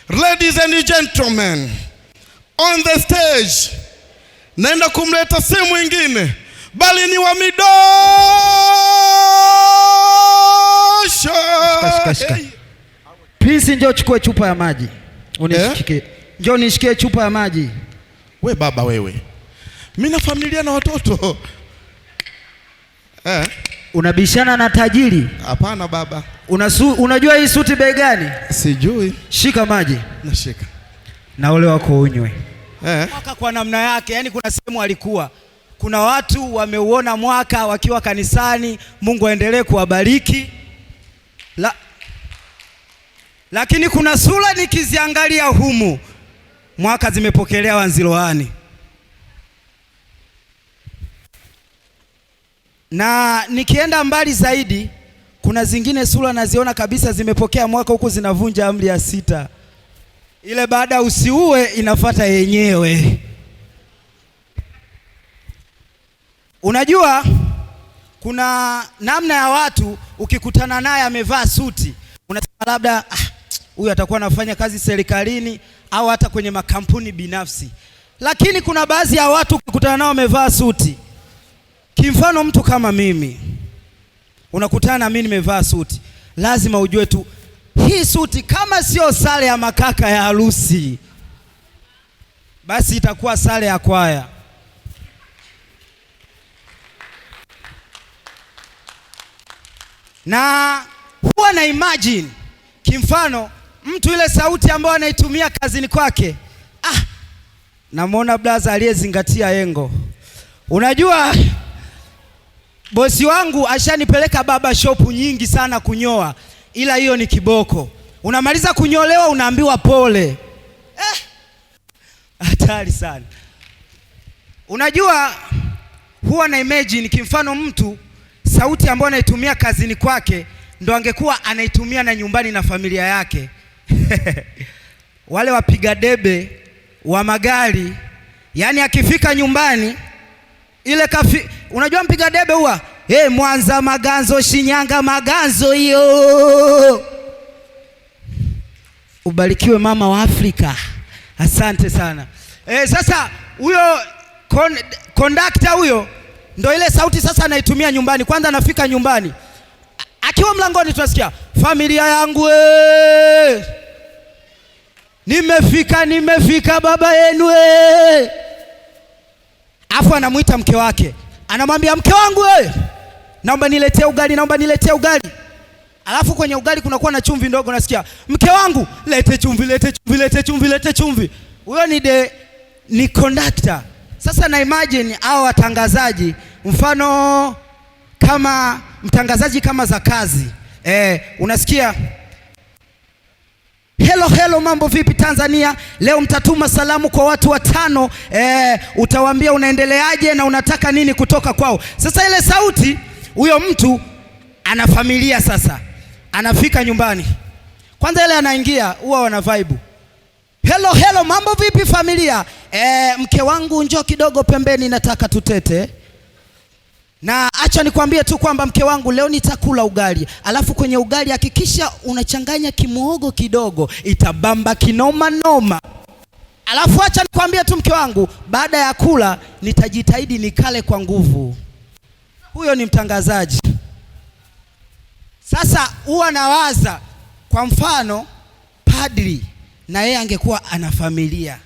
Ladies and gentlemen, on the stage, naenda kumleta si mwingine bali ni wa Midosho. Hey. Prince, njoo chukue chupa ya maji. Unishikie. Njoo nishikie chupa ya maji. We baba wewe. Mimi na familia na watoto. Unabishana na tajiri? Hapana baba. Unajua hii suti bei gani? Sijui. Shika maji. Nashika. Na ole wako unywe. Mwaka kwa namna yake, yani kuna sehemu alikuwa. Kuna watu wameuona mwaka wakiwa kanisani, Mungu aendelee kuwabariki. Lakini kuna sura nikiziangalia humu, mwaka zimepokelea Wanziloani. Na nikienda mbali zaidi, kuna zingine sura naziona kabisa zimepokea mwaka huku zinavunja amri ya 6. Ile baada usiue inafuata yenyewe. Unajua kuna namna ya watu ukikutana naye amevaa suti, unasema labda huyu atakuwa anafanya kazi serikalini au hata kwenye makampuni binafsi. Lakini kuna baadhi ya watu ukikutana nao wamevaa suti. Kimfano mtu kama mimi, unakutana na mimi nimevaa suti, lazima ujue tu hii suti kama sio sare ya makaka ya harusi, basi itakuwa sare ya kwaya. Na huwa na imagine kimfano mtu ile sauti ambayo anaitumia kazini kwake, namwona blaza aliyezingatia engo. Unajua bosi wangu ashanipeleka baba shop nyingi sana kunyoa, ila hiyo ni kiboko. Unamaliza kunyolewa unaambiwa pole. Hatari sana. Unajua huwa na imagine kimfano mtu sauti ambayo anaitumia kazini kwake ndo angekuwa anaitumia na nyumbani na familia yake. Wale wapiga debe wa magari, yani akifika nyumbani ile unajua mpiga debe huwa Mwanza Maganzo, Shinyanga Maganzo hiyo. Ubarikiwe mama wa Afrika. Asante sana. Sasa huyo kondakta huyo ndo ile sauti sasa anaitumia nyumbani. Kwanza anafika nyumbani, akiwa mlangoni tunasikia familia yangu nimefika baba yenu Afu anamuita mke wake, anamwambia mke wangu naomba niletee ugali. Alafu kwenye ugali kunakuwa na chumvi ndogo, nasikia mke wangu lete chumvi. Huyo ni conductor. Sasa na imagine hao watangazaji, mfano kama mtangazaji kama za kazi, unasikia hello, mambo vipi Tanzania? Leo mtatuma salamu kwa watu 5, utawaambia unaendeleaje na unataka nini kutoka kwao. Sasa ile sauti, huyo mtu ana familia sasa. Anafika nyumbani, kwanza ile anaingia huwa wana vibe. Hello, mambo vipi familia? Mke wangu njoo kidogo pembeni, nataka tutete. Na acha nikwambie tu kwamba mke wangu leo nitakula ugali. Alafu kwenye ugali hakikisha unachanganya kimuhogo kidogo, itabamba kinoma noma. Alafu acha nikwambie tu mke wangu, baada ya kula nitajitahidi nikale kwa nguvu. Huyo ni mtangazaji. Sasa huwa nawaza kwa mfano padri na yeye angekuwa ana familia,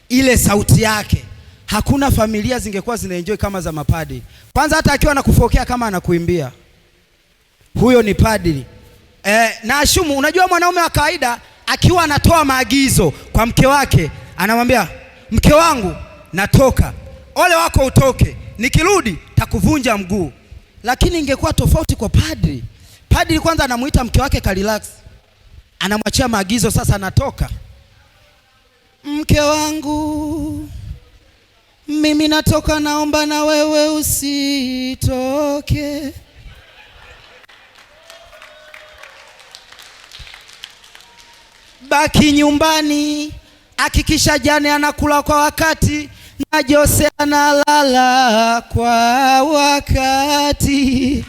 ile sauti yake hakuna familia zingekuwa zinaenjoy kama za mapadri. Kwanza hata akiwa anakufokea kama anakuimbia, huyo ni padri. Na ashumu, unajua mwanaume wa kawaida akiwa anatoa maagizo kwa mke wake, anamwambia mke wangu natoka, ole wako utoke, nikirudi takuvunja mguu. Lakini ingekuwa tofauti kwa padri. Padri kwanza anamuita mke wake ka relax, anamwachia maagizo, sasa anatoka. Mke wangu mimi natoka, naomba na wewe usitoke. Baki nyumbani, hakikisha Jane anakula kwa wakati na Jose analala kwa wakati.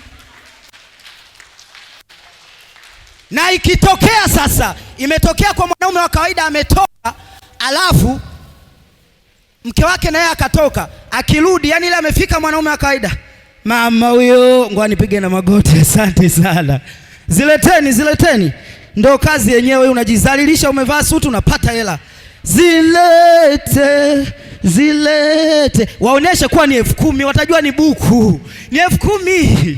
Na ikitokea sasa, imetokea kwa mwanaume wa kawaida ametoka, alafu mke wake naye akatoka, akirudi, yani ile amefika mwanaume wa kawaida, mama huyo, ngoja nipige na magoti, asante sana, zileteni. Ndo kazi yenyewe, unajizalilisha, umevaa suti, unapata hela. Zilete. Waoneshe kuwa ni 10,000, watajua ni buku. Ni 10,000.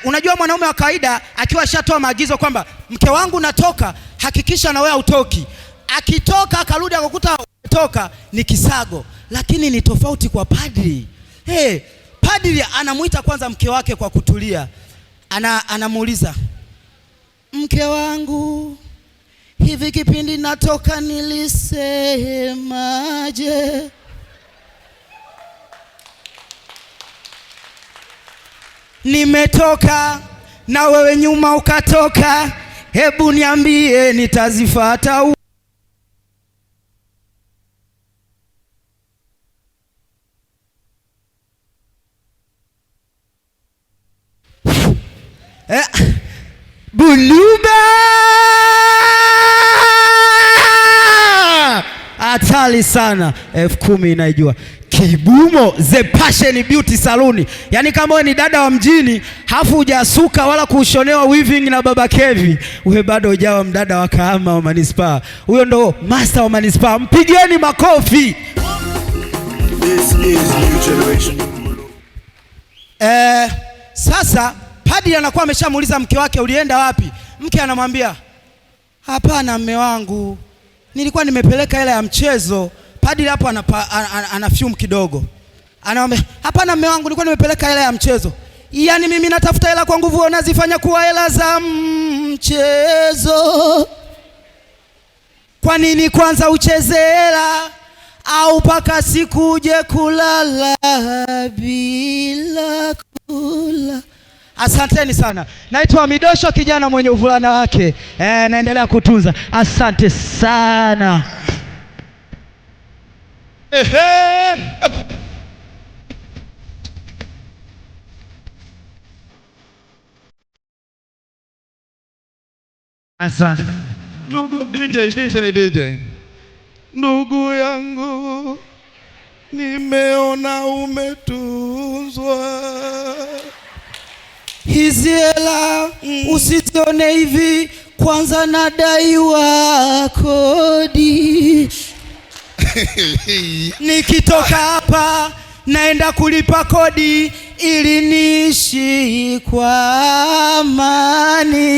Unajua mwanaume wa kawaida akiwa shatoa maagizo kwamba mke wangu natoka, hakikisha na wewe utoki. Akitoka akarudi akakuta umetoka, ni kisago. Lakini ni tofauti kwa padri. Padri anamuita kwanza mke wake kwa kutulia. Anamuuliza, mke wangu, hivi kipindi natoka nilisemaje? Nimetoka na wewe nyuma ukatoka, hebu niambie nitazifuata. Buluba hatari sana. 10,000 inaijua. Kibumo The Passion Beauty Saluni. Yaani kama wewe ni dada wa mjini, hafu hujasuka wala kushonewa weaving na baba Kevi, wewe bado hujawa mdada wa Kahama wa manispaa. Huyo ndo master wa manispaa. Mpigeni makofi. This is new generation. Sasa padri anakuwa ameshamuuliza mke wake, ulienda wapi? Mke anamwambia, hapana mme wangu, nilikuwa nimepeleka hela ya mchezo. Padri hapo anafume kidogo. Anamwambia, hapana mme wangu, nilikuwa nimepeleka hela ya mchezo. Yaani mimi natafuta hela kwa nguvu, unazifanya kuwa hela za mchezo. Kwa nini kwanza ucheze hela au paka siku uje kulala bila kula? Asanteni sana. Naitwa Midosho, kijana mwenye uvulana wake. Naendelea kutunza. Asante sana. Asante. DJ. Ndugu yangu, nimeona umetunzwa. Hizi hela usitione hivi, kwanza nadaiwa kodi. Nikitoka hapa naenda kulipa kodi ili niishi kwa amani.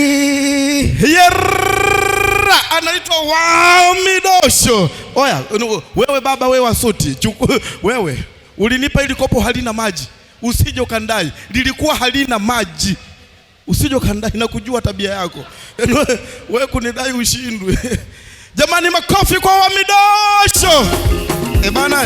Anaitwa Midosho. Oya, wewe baba, wewe wasuti, wewe ulinipa ili kopo halina maji, usije ukandai. Lilikuwa halina maji, usije ukandai, na kujua tabia yako. Wewe kunidai ushindwe. Jamani, makofi kwa Midosho. Bana.